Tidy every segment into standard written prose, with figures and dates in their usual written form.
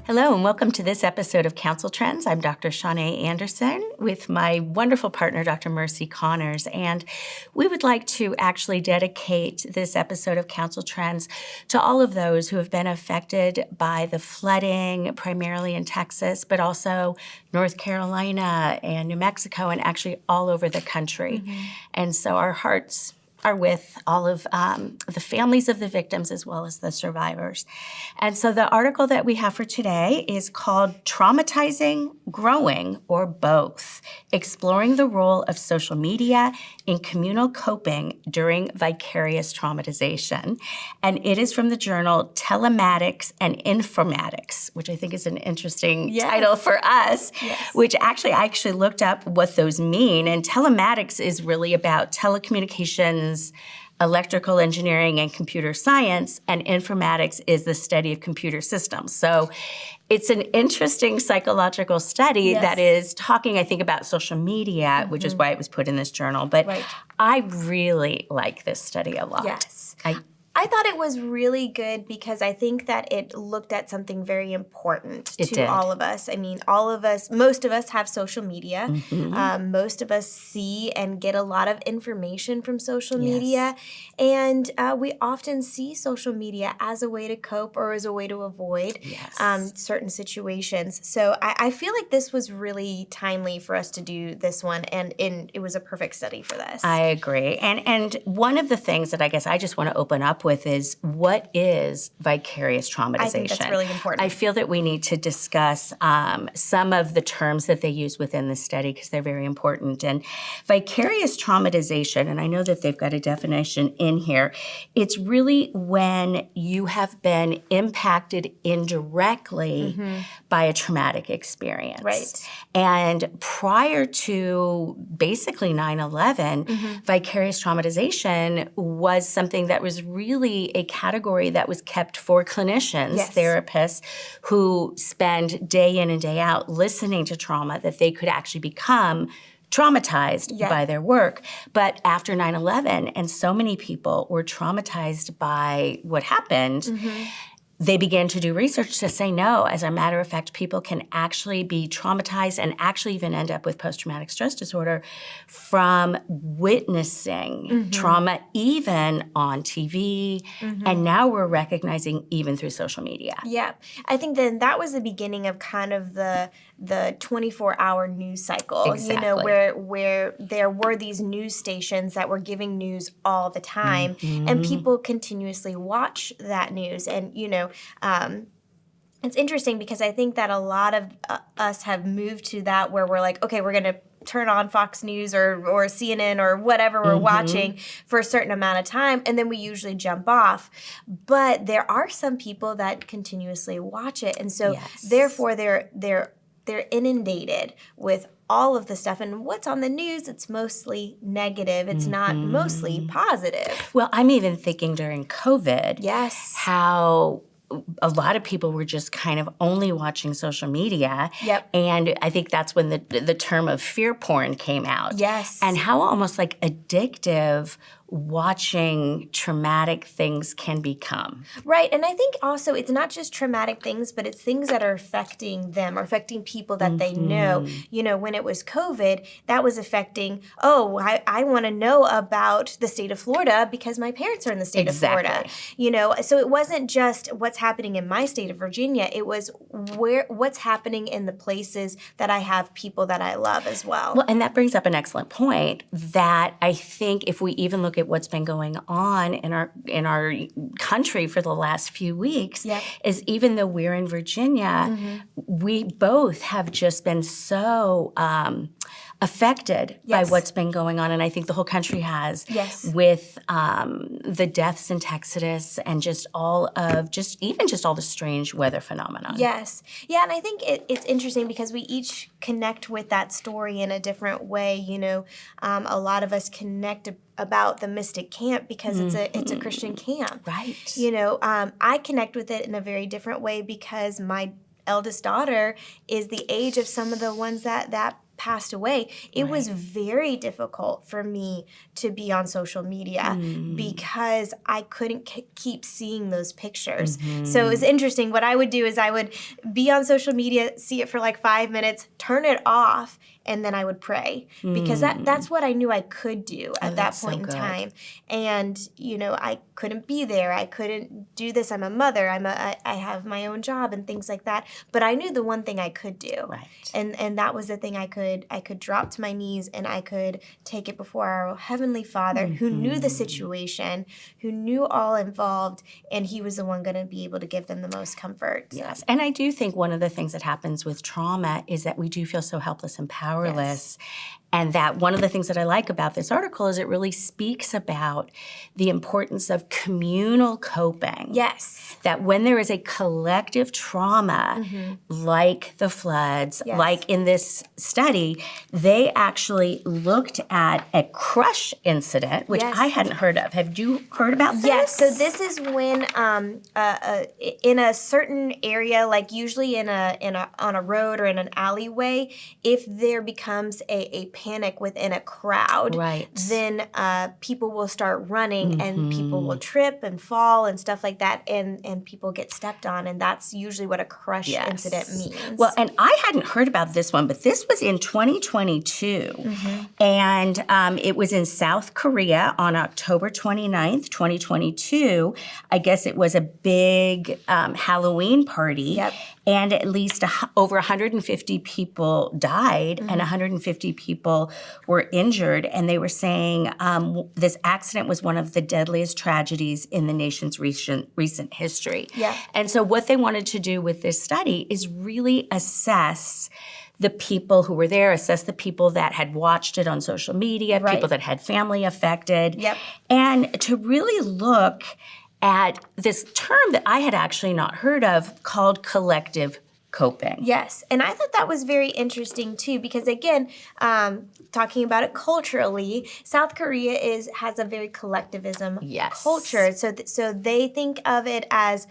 Hello and welcome to this episode of Counsel Trends. I'm Dr. Shanae Anderson with my wonderful partner, Dr. Mercy Connors, and we would like to actually dedicate this episode of Counsel Trends to all of those who have been affected by the flooding, primarily in Texas, but also North Carolina and New Mexico and actually all over the country. And so our hearts are with all of the families of the victims as well as the survivors. And so the article that we have for today is called Traumatizing, Growing, or Both, Exploring the Role of Social Media in Communal Coping During Vicarious Traumatization. And it is from the journal Telematics and Informatics, which I think is an interesting title for us, which I actually looked up what those mean. And telematics is really about telecommunications, electrical engineering, and computer science, and informatics is the study of computer systems. So it's an interesting psychological study that is talking, I think, about social media, which is why it was put in this journal. But I really like this study a lot. Yes. I thought it was really good because I think that it looked at something very important to all of us. I mean, most of us have social media. Most of us see and get a lot of information from social media. And we often see social media as a way to cope or as a way to avoid certain situations. So I feel like this was really timely for us to do this one, and it was a perfect study for this. I agree. And one of the things that I guess I just want to open up with is, what is vicarious traumatization? I think that's really important. I feel that we need to discuss some of the terms that they use within the study because they're very important. And vicarious traumatization, and I know that they've got a definition in here, it's really when you have been impacted indirectly by a traumatic experience. Right. And prior to basically 9/11, vicarious traumatization was something that was really a category that was kept for clinicians, therapists, who spend day in and day out listening to trauma, that they could actually become traumatized by their work. But after 9/11, and so many people were traumatized by what happened, they began to do research to say no. As a matter of fact, people can actually be traumatized and actually even end up with post-traumatic stress disorder from witnessing trauma even on TV. And now we're recognizing even through social media. Yeah. I think then that was the beginning of kind of the 24-hour news cycle, you know, where there were these news stations that were giving news all the time, and people continuously watch that news. And, you know, it's interesting because I think that a lot of us have moved to that where we're like, okay, we're going to turn on Fox News or CNN or whatever we're watching for a certain amount of time, and then we usually jump off. But there are some people that continuously watch it, and so therefore they're inundated with all of the stuff. And what's on the news, it's mostly negative. It's not mostly positive. Well, I'm even thinking during COVID, how a lot of people were just kind of only watching social media. And I think that's when the term of fear porn came out. And how almost like addictive watching traumatic things can become. Right. And I think also it's not just traumatic things, but it's things that are affecting them or affecting people that they know. You know, when it was COVID, that was affecting, I want to know about the state of Florida because my parents are in the state of Florida. You know, so it wasn't just what's happening in my state of Virginia. It was what's happening in the places that I have people that I love as well. Well, and that brings up an excellent point that I think if we even look at what's been going on in our country for the last few weeks, is even though we're in Virginia, we both have just been so affected by what's been going on, and I think the whole country has with the deaths in Texas and just all the strange weather phenomenon. Yeah, and I think it's interesting because we each connect with that story in a different way. You know, a lot of us connect about the Mystic Camp because it's a Christian camp. Right. You know, I connect with it in a very different way because my eldest daughter is the age of some of the ones that passed away, it was very difficult for me to be on social media because I couldn't keep seeing those pictures. So it was interesting. What I would do is I would be on social media, see it for like 5 minutes, turn it off, and then I would pray because that's what I knew I could do at that point in time. And, I couldn't be there. I couldn't do this. I'm a mother. I have my own job and things like that. But I knew the one thing I could do. Right. And that was the thing I could drop to my knees and I could take it before our Heavenly Father who knew the situation, who knew all involved, and He was the one going to be able to give them the most comfort. Yes. And I do think one of the things that happens with trauma is that we do feel so helpless and powerless. Yes. And that one of the things that I like about this article is it really speaks about the importance of communal coping. Yes. That when there is a collective trauma, like the floods, like in this study, they actually looked at a crush incident, which I hadn't heard of. Have you heard about this? Yes. So this is when in a certain area, like usually on a road or in an alleyway, if there becomes a panic within a crowd, then people will start running and people will trip and fall and stuff like that, and people get stepped on, and that's usually what a crush incident means. Well, and I hadn't heard about this one, but this was in 2022, and it was in South Korea on October 29th, 2022. I guess it was a big Halloween party, and at least over 150 people died and 150 people were injured, and they were saying this accident was one of the deadliest tragedies in the nation's recent history. And so what they wanted to do with this study is really assess the people who were there, assess the people that had watched it on social media, people that had family affected, and to really look at this term that I had actually not heard of called collective coping. Yes, and I thought that was very interesting too because again, talking about it culturally, South Korea has a very collectivism culture. So they think of it as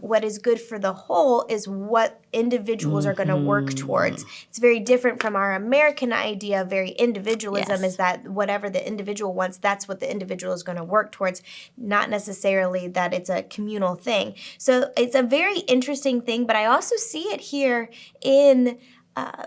what is good for the whole is what individuals are going to work towards. It's very different from our American idea of very individualism is that whatever the individual wants, that's what the individual is going to work towards, not necessarily that it's a communal thing. So it's a very interesting thing, but I also see it here in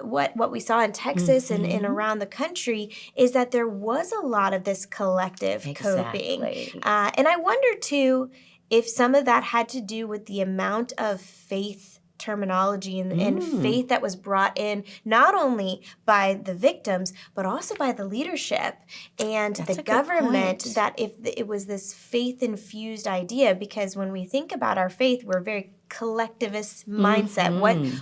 what we saw in Texas and around the country is that there was a lot of this collective coping. And I wonder, too, if some of that had to do with the amount of faith terminology and faith that was brought in not only by the victims, but also by the leadership and the government, that if it was this faith-infused idea, because when we think about our faith, we're very collectivist mindset.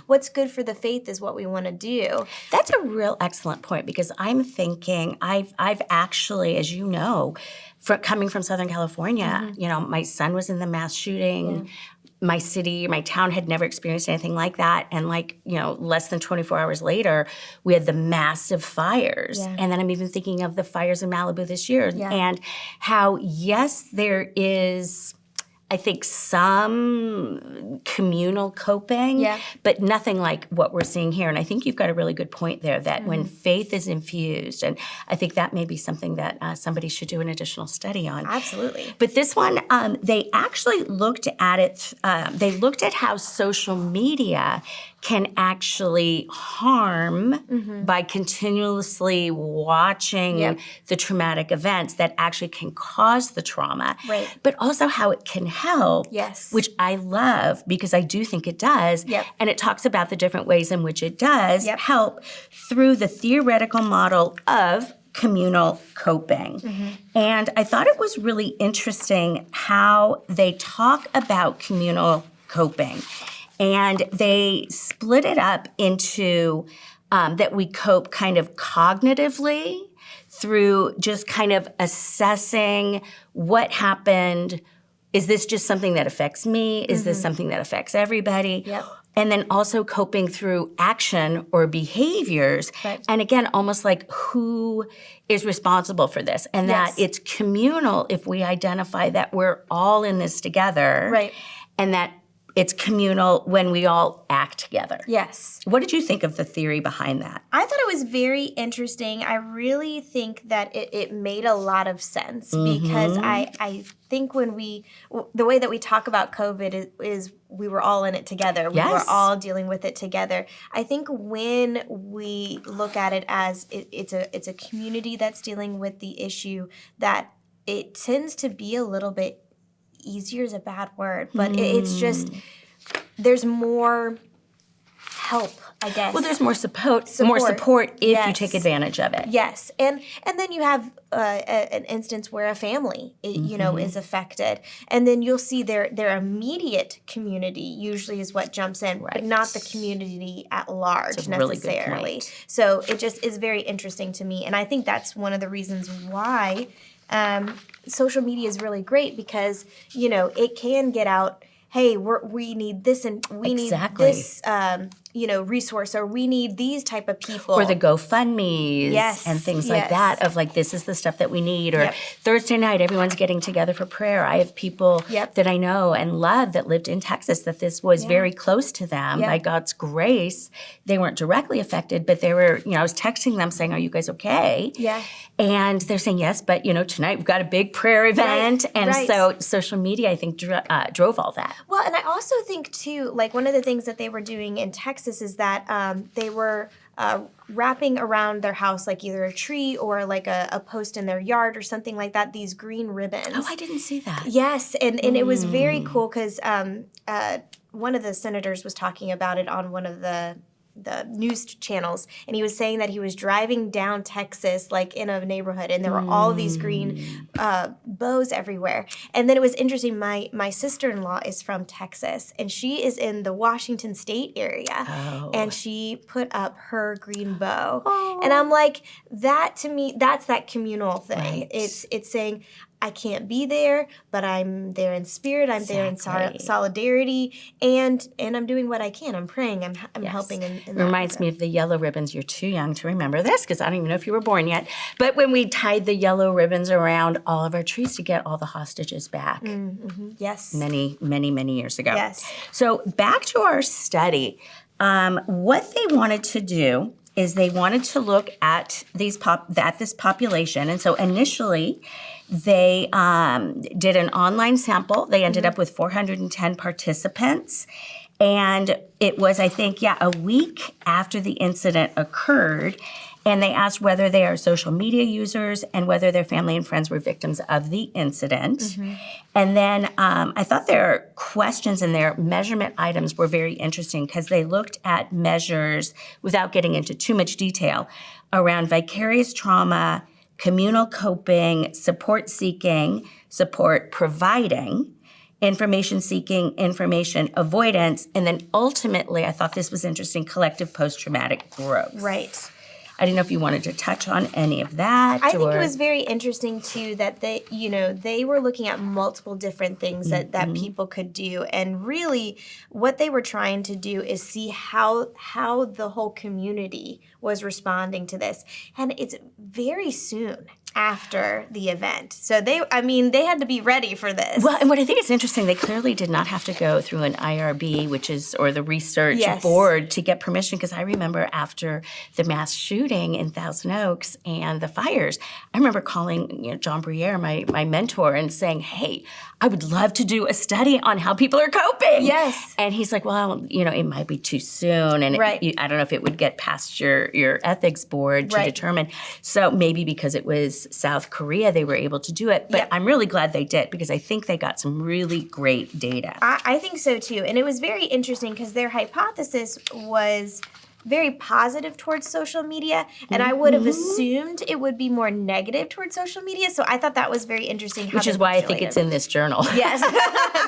What's good for the faith is what we want to do. That's a real excellent point because I'm thinking I've actually, as you know, coming from Southern California, my son was in the mass shooting. My town had never experienced anything like that. And less than 24 hours later, we had the massive fires. And then I'm even thinking of the fires in Malibu this year and how, yes, there is, I think, some communal coping, but nothing like what we're seeing here. And I think you've got a really good point there that when faith is infused, and I think that may be something that somebody should do an additional study on. Absolutely. But this one, they actually looked at it, they looked at how social media can actually harm by continuously watching the traumatic events that actually can cause the trauma, but also how it can help, which I love because I do think it does. And it talks about the different ways in which it does help through the theoretical model of communal coping. And I thought it was really interesting how they talk about communal coping. And they split it up into that we cope kind of cognitively through just kind of assessing what happened. Is this just something that affects me? Is this something that affects everybody? And then also coping through action or behaviors. And again, almost like who is responsible for this. And that it's communal if we identify that we're all in this together. And that it's communal when we all act together. Yes. What did you think of the theory behind that? I thought it was very interesting. I really think that it made a lot of sense because I think when the way that we talk about COVID is we were all in it together. We were all dealing with it together. I think when we look at it as it's a community that's dealing with the issue, that it tends to be a little bit easier is a bad word, but it's just there's more help, I guess. Well, there's more support if you take advantage of it. Yes, and then you have an instance where a family, is affected, and then you'll see their immediate community usually is what jumps in, but not the community at large necessarily. Really good point. So it just is very interesting to me, and I think that's one of the reasons why social media is really great because it can get out. Hey, we need this and we need this, resource, or we need these type of people. Or the GoFundMes and things like that of like, this is the stuff that we need. Or Thursday night, everyone's getting together for prayer. I have people that I know and love that lived in Texas that this was very close to them. By God's grace, they weren't directly affected, but they were, I was texting them saying, are you guys okay? Yeah. And they're saying, yes, but, tonight we've got a big prayer event. And so social media, I think, drove all that. Well, and I also think, too, like one of the things that they were doing in Texas is that they were wrapping around their house, like either a tree or like a post in their yard or something like that, these green ribbons. Oh, I didn't see that. Yes, and it was very cool because one of the senators was talking about it on one of the news channels, and he was saying that he was driving down Texas, like in a neighborhood, and there were all these green bows everywhere. And then it was interesting, my sister-in-law is from Texas, and she is in the Washington State area, and she put up her green bow. And I'm like, that to me, that's that communal thing. Right. It's saying, I can't be there, but I'm there in spirit. I'm there in solidarity, and I'm doing what I can. I'm praying. I'm helping. In it reminds me of the yellow ribbons. You're too young to remember this because I don't even know if you were born yet. But when we tied the yellow ribbons around all of our trees to get all the hostages back. Yes. Many, many, many years ago. Yes. So back to our study. What they wanted to do is they wanted to look at this population. And so initially, they did an online sample. They ended up with 410 participants. And it was, I think, a week after the incident occurred. And they asked whether they are social media users and whether their family and friends were victims of the incident. And then I thought their questions and their measurement items were very interesting because they looked at measures, without getting into too much detail, around vicarious trauma, communal coping, support seeking, support providing, information seeking, information avoidance, and then ultimately, I thought this was interesting, collective post-traumatic growth. Right. I didn't know if you wanted to touch on any of that. I think it was very interesting too that they were looking at multiple different things that people could do, and really what they were trying to do is see how the whole community was responding to this, and it's very soon after the event. So they had to be ready for this. Well, and what I think is interesting, they clearly did not have to go through an IRB, or the research board, to get permission, because I remember after the mass shooting in Thousand Oaks and the fires, I remember calling John Briere, my mentor, and saying, hey, I would love to do a study on how people are coping. Yes. And he's like, well, it might be too soon, and I don't know if it would get past your ethics board to determine. So maybe because it was South Korea, they were able to do it. But I'm really glad they did, because I think they got some really great data. I think so too. And it was very interesting because their hypothesis was very positive towards social media, and I would have assumed it would be more negative towards social media. So I thought that was very interesting. Which is why I think it's in this journal. Yes,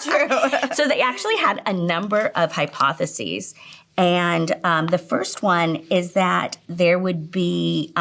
true. So they actually had a number of hypotheses. And the first one is that there would be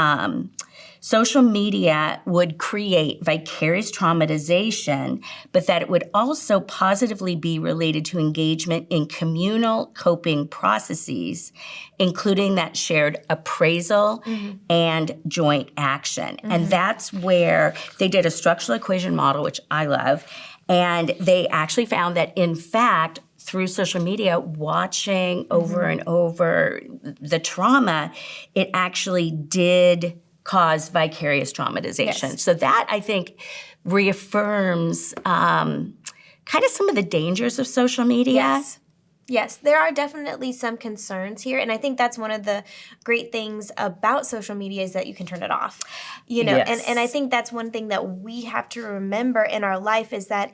social media would create vicarious traumatization, but that it would also positively be related to engagement in communal coping processes, including that shared appraisal and joint action. And that's where they did a structural equation model, which I love, and they actually found that, in fact, through social media, watching over and over the trauma, it actually did cause vicarious traumatization. Yes. So that, I think, reaffirms kind of some of the dangers of social media. Yes. Yes, there are definitely some concerns here, and I think that's one of the great things about social media is that you can turn it off. Yes. And I think that's one thing that we have to remember in our life is that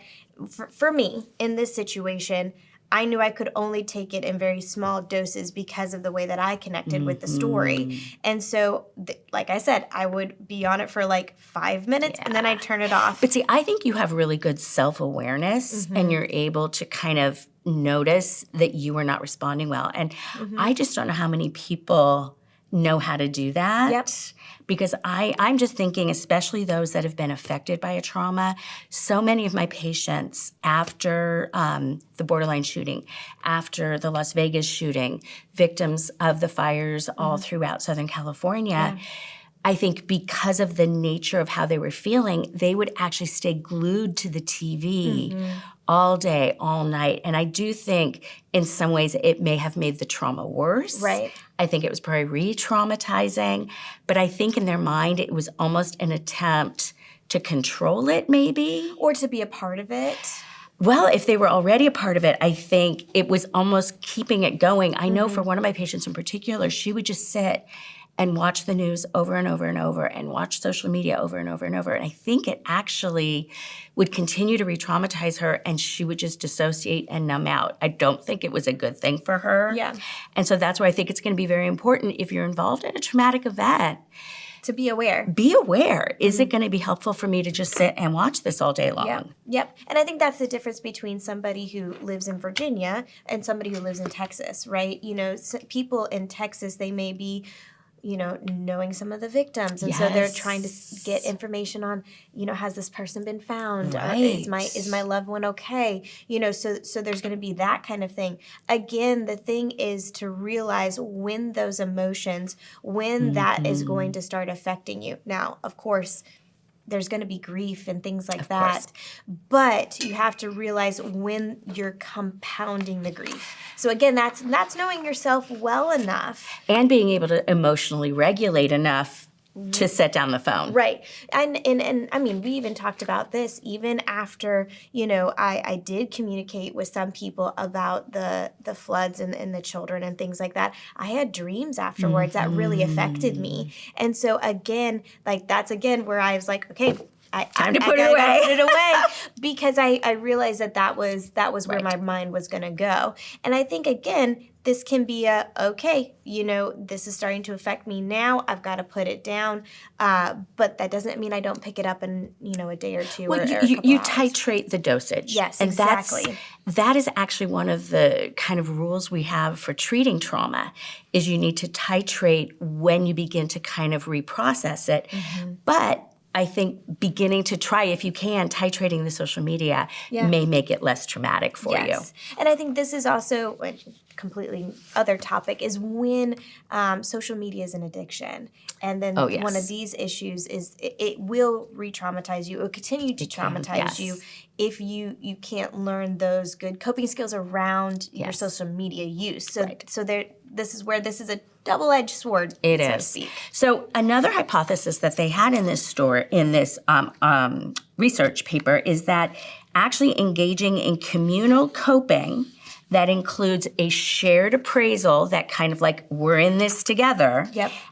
for me, in this situation, I knew I could only take it in very small doses because of the way that I connected with the story. And so, like I said, I would be on it for like 5 minutes and then I'd turn it off. But see, I think you have really good self-awareness and you're able to kind of notice that you are not responding well. And I just don't know how many people know how to do that. Yep. Because I'm just thinking, especially those that have been affected by a trauma, so many of my patients after the borderline shooting, after the Las Vegas shooting, victims of the fires all throughout Southern California, I think because of the nature of how they were feeling, they would actually stay glued to the TV all day, all night. And I do think in some ways it may have made the trauma worse. Right. I think it was probably re-traumatizing. But I think in their mind it was almost an attempt to control it maybe. Or to be a part of it. Well, if they were already a part of it, I think it was almost keeping it going. I know for one of my patients in particular, she would just sit and watch the news over and over and over and watch social media over and over and over. And I think it actually would continue to re-traumatize her and she would just dissociate and numb out. I don't think it was a good thing for her. Yeah. And so that's why I think it's going to be very important if you're involved in a traumatic event. To be aware. Be aware. Is it going to be helpful for me to just sit and watch this all day long? Yep. And I think that's the difference between somebody who lives in Virginia and somebody who lives in Texas, right? People in Texas, they may be knowing some of the victims. And so they're trying to get information on, has this person been found? Right. Is my loved one okay? So there's going to be that kind of thing. Again, the thing is to realize when those emotions, when that is going to start affecting you. Now, of course, there's going to be grief and things like that. But you have to realize when you're compounding the grief. So again, that's knowing yourself well enough. And being able to emotionally regulate enough to set down the phone. Right. And I mean, we even talked about this even after, I did communicate with some people about the floods and the children and things like that. I had dreams afterwards that really affected me. And so again, that's where I was like, okay, Time to put it away. Because I realized that was where my mind was going to go. And I think, again, this can be this is starting to affect me now. I've got to put it down. But that doesn't mean I don't pick it up in, a day or two or a couple you hours. titrate the dosage. Yes, and exactly. That is actually one of the kind of rules we have for treating trauma is you need to titrate when you begin to kind of reprocess it. But I think beginning to try, if you can, titrating the social media may make it less traumatic for you. And I think this is also a completely other topic is when social media is an addiction. And then one of these issues is it will re-traumatize you. It will continue to traumatize you if you can't learn those good coping skills around your social media use. So this is a double-edged sword, so to speak. So another hypothesis that they had in this research paper is that actually engaging in communal coping that includes a shared appraisal that kind of like we're in this together,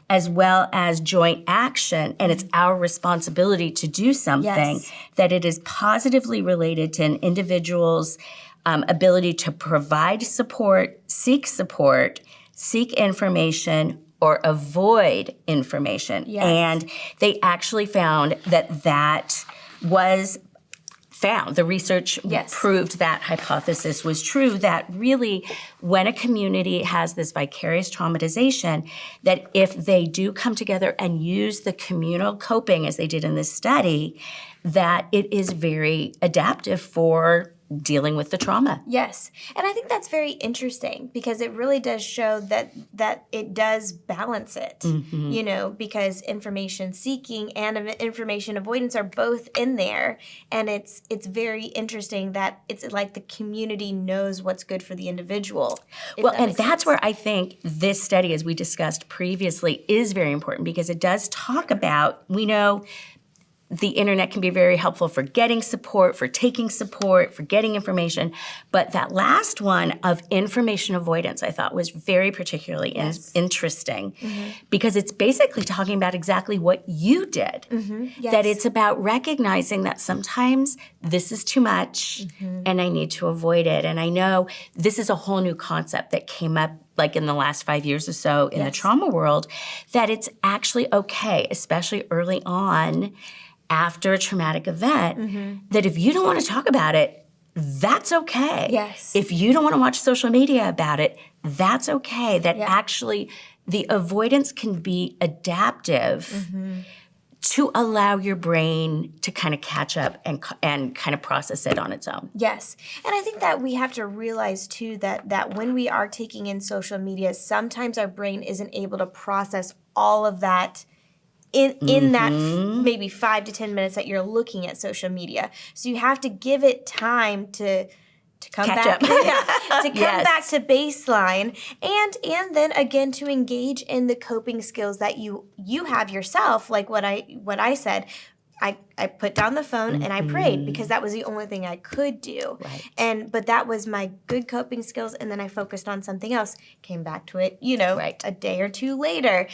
as well as joint action, and it's our responsibility to do something, that it is positively related to an individual's ability to provide support, seek information, or avoid information. And they actually found that was found. The research proved that hypothesis was true, that really when a community has this vicarious traumatization, that if they do come together and use the communal coping as they did in this study, that it is very adaptive for dealing with the trauma. Yes. And I think that's very interesting because it really does show that it does balance it, because information seeking and information avoidance are both in there. And it's very interesting that it's like the community knows what's good for the individual. Well, and that's where I think this study, as we discussed previously, is very important because it does talk about, we know the internet can be very helpful for getting support, for taking support, for getting information. But that last one of information avoidance I thought was very particularly interesting because it's basically talking about exactly what you did. That it's about recognizing that sometimes this is too much and I need to avoid it. And I know this is a whole new concept that came up like in the last 5 years or so in the trauma world, that it's actually okay, especially early on, after a traumatic event, that if you don't want to talk about it, that's okay. Yes. If you don't want to watch social media about it, that's okay. That actually the avoidance can be adaptive to allow your brain to kind of catch up and kind of process it on its own. Yes. And I think that we have to realize, too, that when we are taking in social media, sometimes our brain isn't able to process all of that in that maybe 5 to 10 minutes that you're looking at social media. So you have to give it time to come Catch back up. to come back to baseline and then again to engage in the coping skills that you have yourself, like what I said. I put down the phone and I prayed because that was the only thing I could do. Right. But that was my good coping skills, and then I focused on something else, came back to it, a day or two later.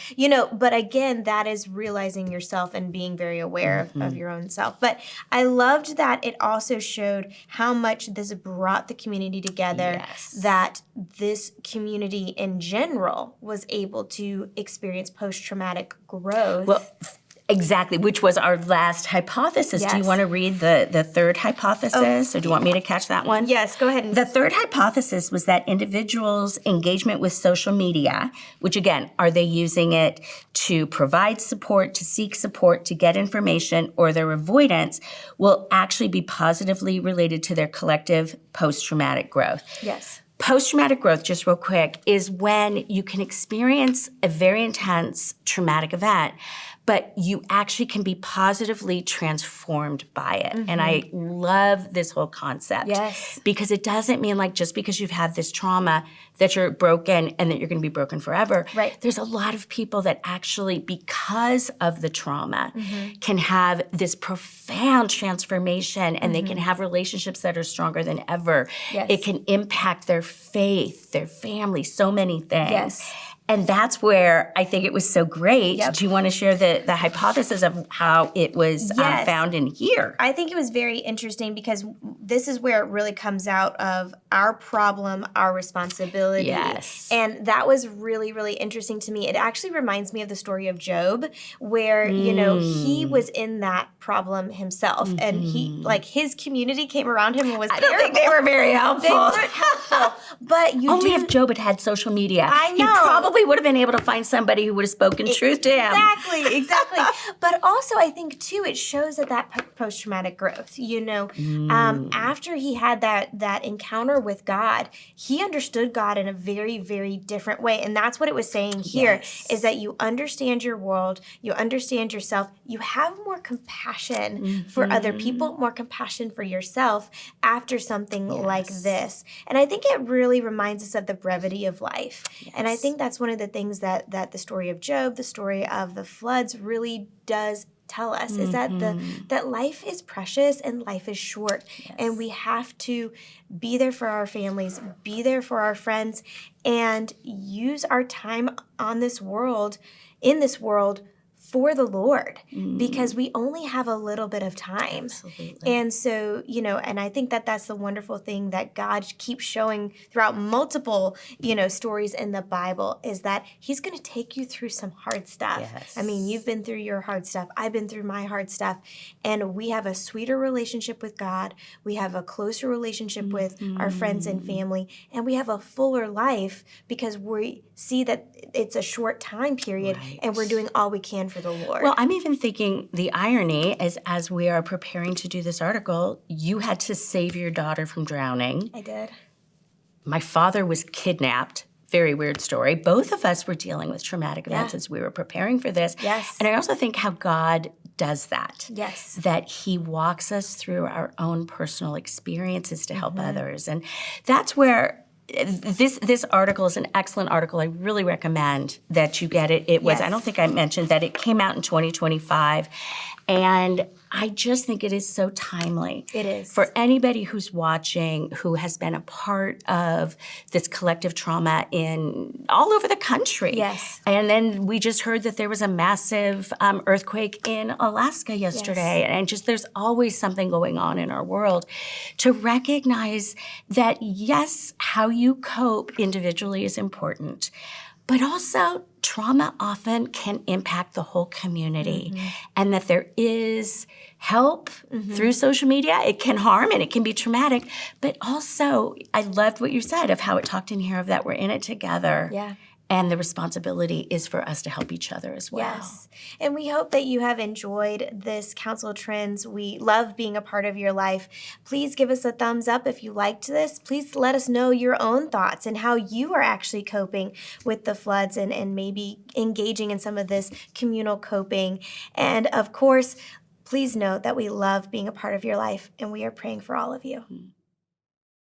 But again, that is realizing yourself and being very aware of your own self. But I loved that it also showed how much this brought the community together, that this community in general was able to experience post-traumatic growth. Well, exactly, which was our last hypothesis. Yes. Do you want to read the third hypothesis, or do you want me to catch that one? Yes, go ahead. The third hypothesis was that individuals' engagement with social media, which again, are they using it to provide support, to seek support, to get information, or their avoidance, will actually be positively related to their collective post-traumatic growth. Yes. Post-traumatic growth, just real quick, is when you can experience a very intense traumatic event, but you actually can be positively transformed by it. And I love this whole concept. Yes. Because it doesn't mean like just because you've had this trauma that you're broken and that you're going to be broken forever. Right. There's a lot of people that actually, because of the trauma, can have this profound transformation and they can have relationships that are stronger than ever. Yes. It can impact their faith, their family, so many things. Yes. And that's where I think it was so great. Yep. Do you want to share the hypothesis of how it was found in here? I think it was very interesting because this is where it really comes out of our problem, our responsibility. Yes. And that was really, really interesting to me. It actually reminds me of the story of Job, where, he was in that problem himself. And his community came around him and was I don't think they were very helpful. They weren't helpful. But Only if Job had social media. I know. He probably would have been able to find somebody who would have spoken truth to him. Exactly. But also, I think, too, it shows that post-traumatic growth, after he had that encounter with God, he understood God in a very, very different way. And that's what it was saying here, is that you understand your world, you understand yourself, you have more compassion for other people, more compassion for yourself after something like this. And I think it really reminds us of the brevity of life. And I think that's one of the things that the story of Job, the story of the floods really does tell us, is that that life is precious and life is short. And we have to be there for our families, be there for our friends, and use our time in this world for the Lord, because we only have a little bit of time. Absolutely. And so, and I think that that's the wonderful thing that God keeps showing throughout multiple, stories in the Bible, is that he's going to take you through some hard stuff. Yes. I mean, you've been through your hard stuff. I've been through my hard stuff. And we have a sweeter relationship with God. We have a closer relationship with our friends and family. And we have a fuller life because we see that it's a short time period and we're doing all we can for to the Lord. Well, I'm even thinking the irony is as we are preparing to do this article, you had to save your daughter from drowning. I did. My father was kidnapped. Very weird story. Both of us were dealing with traumatic events as we were preparing for this. Yes. And I also think how God does that. Yes. That he walks us through our own personal experiences to help others. And that's where this article is an excellent article. I really recommend that you get it. It was, I don't think I mentioned that it came out in 2025. And I just think it is so timely. It is. For anybody who's watching who has been a part of this collective trauma in all over the country. Yes. And then we just heard that there was a massive earthquake in Alaska yesterday. Yes. And just there's always something going on in our world. To recognize that, yes, how you cope individually is important, but also trauma often can impact the whole community, and that there is help through social media. It can harm and it can be traumatic, but also I loved what you said of how it talked in here of that we're in it together. Yeah. And the responsibility is for us to help each other as well. Yes. And we hope that you have enjoyed this Council Trends. We love being a part of your life. Please give us a thumbs up if you liked this. Please let us know your own thoughts and how you are actually coping with the floods and maybe engaging in some of this communal coping. And of course, please know that we love being a part of your life and we are praying for all of you.